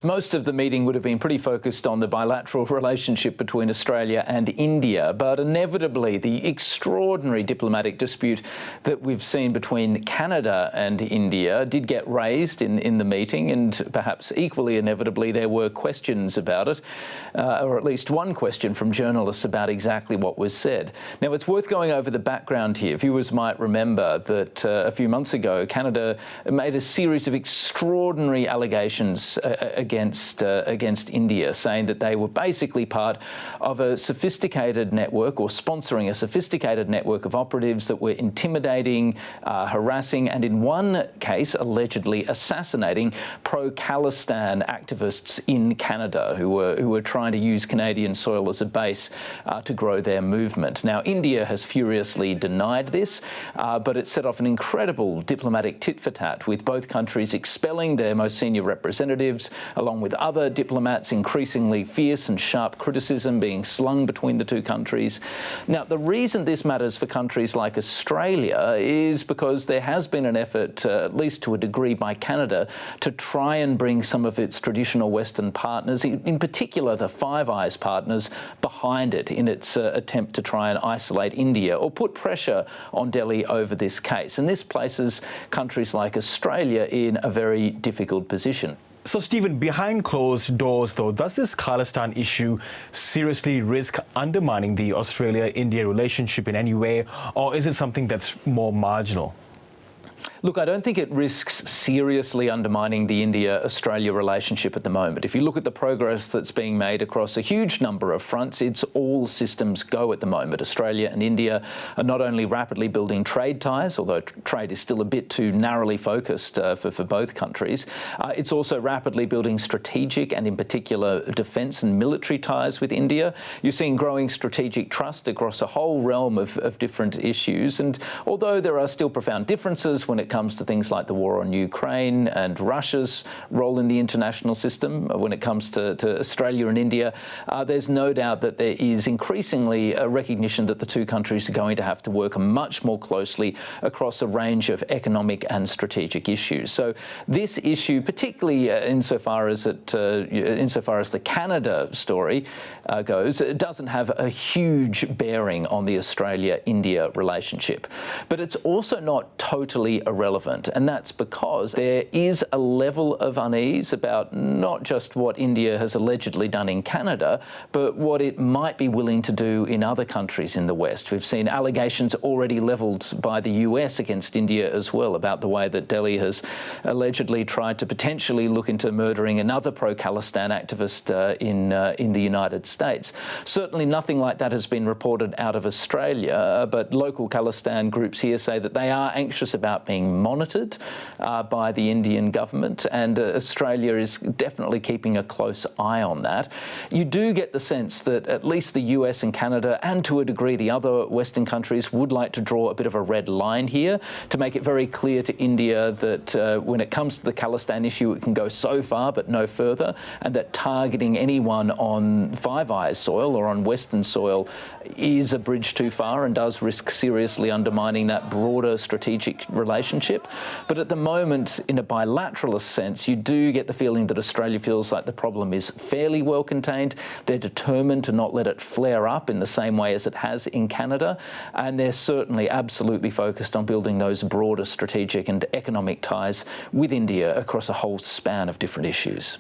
Most of the meeting would have been pretty focused on the bilateral relationship between Australia and India, but inevitably the extraordinary diplomatic dispute that we've seen between Canada and India did get raised in the meeting, and perhaps equally inevitably there were questions about it, or at least one question from journalists about exactly what was said. Now, it's worth going over the background here. Viewers might remember that a few months ago Canada made a series of extraordinary allegations against India, saying that they were basically part of a sophisticated network, or sponsoring a sophisticated network of operatives that were intimidating, harassing, and in one case allegedly assassinating pro-Khalistan activists in Canada who were trying to use Canadian soil as a base to grow their movement. Now, India has furiously denied this, but it set off an incredible diplomatic tit-for-tat, with both countries expelling their most senior representatives, along with other diplomats, increasingly fierce and sharp criticism being slung between the two countries. Now, the reason this matters for countries like Australia is because there has been an effort, at least to a degree by Canada, to try and bring some of its traditional Western partners, in particular the Five Eyes partners, behind it in its attempt to try and isolate India or put pressure on Delhi over this case. And this places countries like Australia in a very difficult position. So, Stephen, behind closed doors, though, does this Khalistan issue seriously risk undermining the Australia-India relationship in any way, or is it something that's more marginal? Look, I don't think it risks seriously undermining the India-Australia relationship at the moment. If you look at the progress that's being made across a huge number of fronts, it's all systems go at the moment. Australia and India are not only rapidly building trade ties, although trade is still a bit too narrowly focused for both countries, it's also rapidly building strategic and in particular defence and military ties with India. You're seeing growing strategic trust across a whole realm of different issues, and although there are still profound differences when it comes to things like the war on Ukraine and Russia's role in the international system, when it comes to Australia and India, there's no doubt that there is increasingly a recognition that the two countries are going to have to work much more closely across a range of economic and strategic issues. So this issue, particularly insofar as the Canada story goes, it doesn't have a huge bearing on the Australia-India relationship. But it's also not totally irrelevant, and that's because there is a level of unease about not just what India has allegedly done in Canada, but what it might be willing to do in other countries in the West. We've seen allegations already levelled by the US against India as well about the way that Delhi has allegedly tried to potentially look into murdering another pro-Khalistan activist in the United States. Certainly nothing like that has been reported out of Australia, but local Khalistan groups here say that they are anxious about being monitored by the Indian government, and Australia is definitely keeping a close eye on that. You do get the sense that at least the US and Canada, and to a degree the other Western countries, would like to draw a bit of a red line here to make it very clear to India that when it comes to the Khalistan issue, it can go so far but no further, and that targeting anyone on Five Eyes soil or on Western soil is a bridge too far and does risk seriously undermining that broader strategic relationship. But at the moment, in a bilateralist sense, you do get the feeling that Australia feels like the problem is fairly well contained. They're determined to not let it flare up in the same way as it has in Canada, and they're certainly absolutely focused on building those broader strategic and economic ties with India across a whole span of different issues.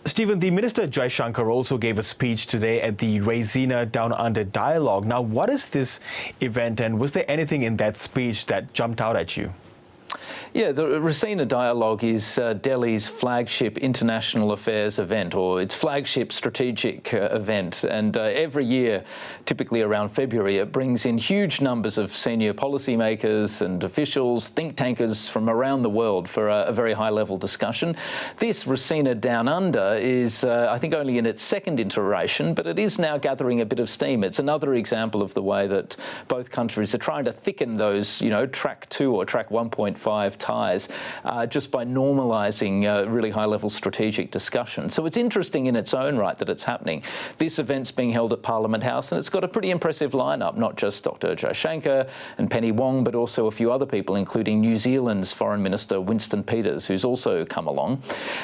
Stephen, the Minister Jaishankar also gave a speech today at the Rina Dialogue. Now, what is this event, and was there anything in that speech that jumped out at you? Yeah, the Rina Dialogue is Delhi's flagship international affairs event, or its flagship strategic event. And every year, typically around February, it brings in huge numbers of senior policymakers and officials, think tankers from around the world for a very high-level discussion. This Rina Down Under is, I think, only in its second iteration, but it is now gathering a bit of steam. It's another example of the way that both countries are trying to thicken those, track 2 or track 1.5 ties just by normalising really high-level strategic discussion. So it's interesting in its own right that it's happening. This event's being held at Parliament House, and it's got a pretty impressive lineup, not just Dr. Jaishankar and Penny Wong, but also a few other people, including New Zealand's Foreign Minister Winston Peters, who's also come along.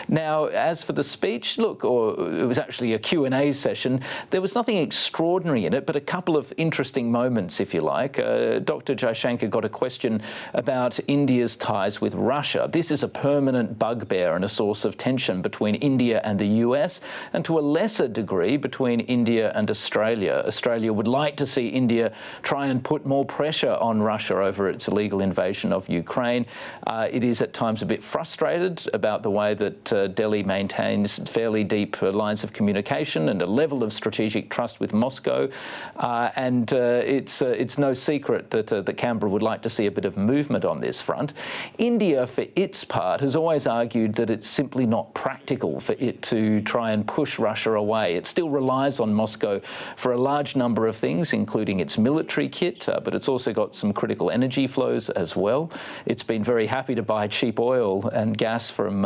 Now, as for the speech, look, it was actually a Q&A session. There was nothing extraordinary in it, but a couple of interesting moments, if you like. Dr. Jaishankar got a question about India's ties with Russia. This is a permanent bugbear and a source of tension between India and the US, and to a lesser degree between India and Australia. Australia would like to see India try and put more pressure on Russia over its illegal invasion of Ukraine. It is at times a bit frustrated about the way that Delhi maintains fairly deep lines of communication and a level of strategic trust with Moscow. It's no secret that Canberra would like to see a bit of movement on this front. India, for its part, has always argued that it's simply not practical for it to try and push Russia away. It still relies on Moscow for a large number of things, including its military kit, but it's also got some critical energy flows as well. It's been very happy to buy cheap oil and gas from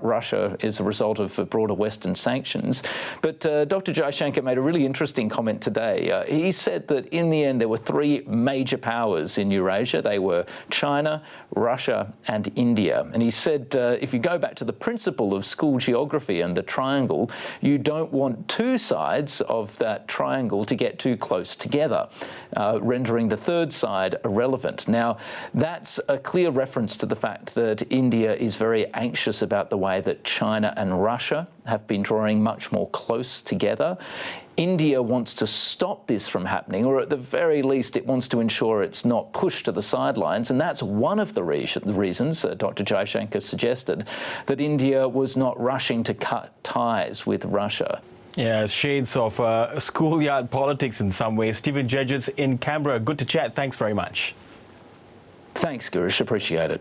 Russia as a result of broader Western sanctions. But Dr. Jaishankar made a really interesting comment today. He said that in the end there were three major powers in Eurasia. They were China, Russia and India. And he said if you go back to the principle of school geography and the triangle, you don't want two sides of that triangle to get too close together, rendering the third side irrelevant. Now, that's a clear reference to the fact that India is very anxious about the way that China and Russia have been drawing much more close together. India wants to stop this from happening, or at the very least it wants to ensure it's not pushed to the sidelines, and that's one of the reasons Dr. Jaishankar suggested that India was not rushing to cut ties with Russia. Yeah, shades of schoolyard politics in some ways. Stephen Dziedzic in Canberra, good to chat. Thanks very much. Thanks, Girish. Appreciate it.